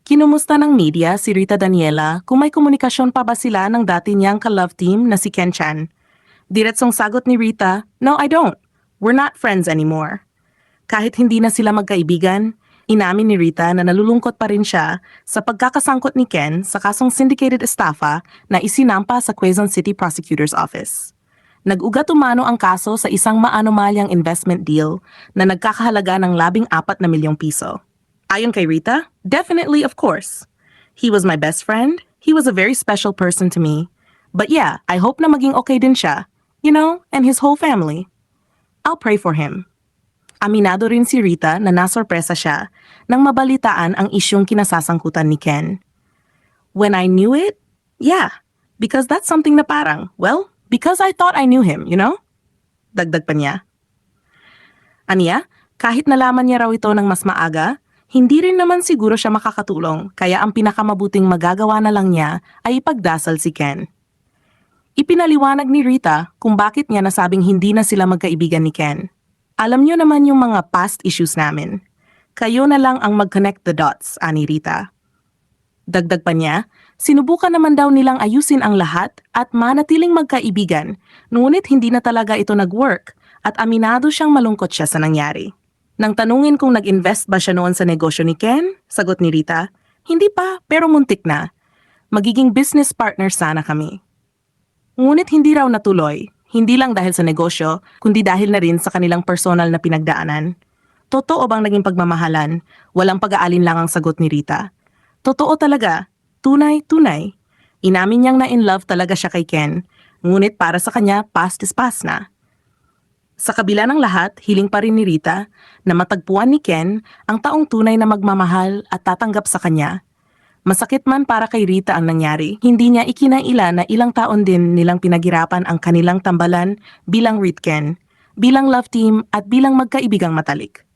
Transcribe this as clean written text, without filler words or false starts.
Kinumusta ng media si Rita Daniela kung may komunikasyon pa ba sila ng dati niyang ka-love team na si Ken Chan. Diretsong sagot ni Rita, "No, I don't. We're not friends anymore." Kahit hindi na sila magkaibigan, inamin ni Rita na nalulungkot pa rin siya sa pagkakasangkot ni Ken sa kasong syndicated estafa na isinampa sa Quezon City Prosecutor's Office. Nag-ugat umano ang kaso sa isang maanomalyang investment deal na nagkakahalaga ng 14 milyong piso. Ayon kay Rita, definitely, of course. He was my best friend. He was a very special person to me. But yeah, I hope na maging okay din siya, and his whole family. I'll pray for him. Aminado rin si Rita na nasorpresa siya nang mabalitaan ang isyong kinasasangkutan ni Ken. When I knew it, yeah, because that's something na parang, well, because I thought I knew him, Dagdag pa niya. Aniya, kahit nalaman niya raw ito ng mas maaga, hindi rin naman siguro siya makakatulong kaya ang pinakamabuting magagawa na lang niya ay ipagdasal si Ken. Ipinaliwanag ni Rita kung bakit niya nasabing hindi na sila magkaibigan ni Ken. Alam niyo naman yung mga past issues namin. Kayo na lang ang mag-connect the dots, ani Rita. Dagdag pa niya, sinubukan naman daw nilang ayusin ang lahat at manatiling magkaibigan, ngunit hindi na talaga ito nag-work at aminado siyang malungkot siya sa nangyari. Nang tanungin kung nag-invest ba siya noon sa negosyo ni Ken, sagot ni Rita, "Hindi pa, pero muntik na. Magiging business partner sana kami." Ngunit hindi raw natuloy, hindi lang dahil sa negosyo, kundi dahil na rin sa kanilang personal na pinagdaanan. Totoo bang naging pagmamahalan? Walang pag-aalin lang ang sagot ni Rita. Totoo talaga. Tunay. Inamin niyang na in love talaga siya kay Ken, ngunit para sa kanya, past is past na. Sa kabila ng lahat, hiling pa rin ni Rita na matagpuan ni Ken ang taong tunay na magmamahal at tatanggap sa kanya. Masakit man para kay Rita ang nangyari, hindi niya ikinaila na ilang taon din nilang pinaghirapan ang kanilang tambalan bilang Rit Ken, bilang love team at bilang magkaibigang matalik.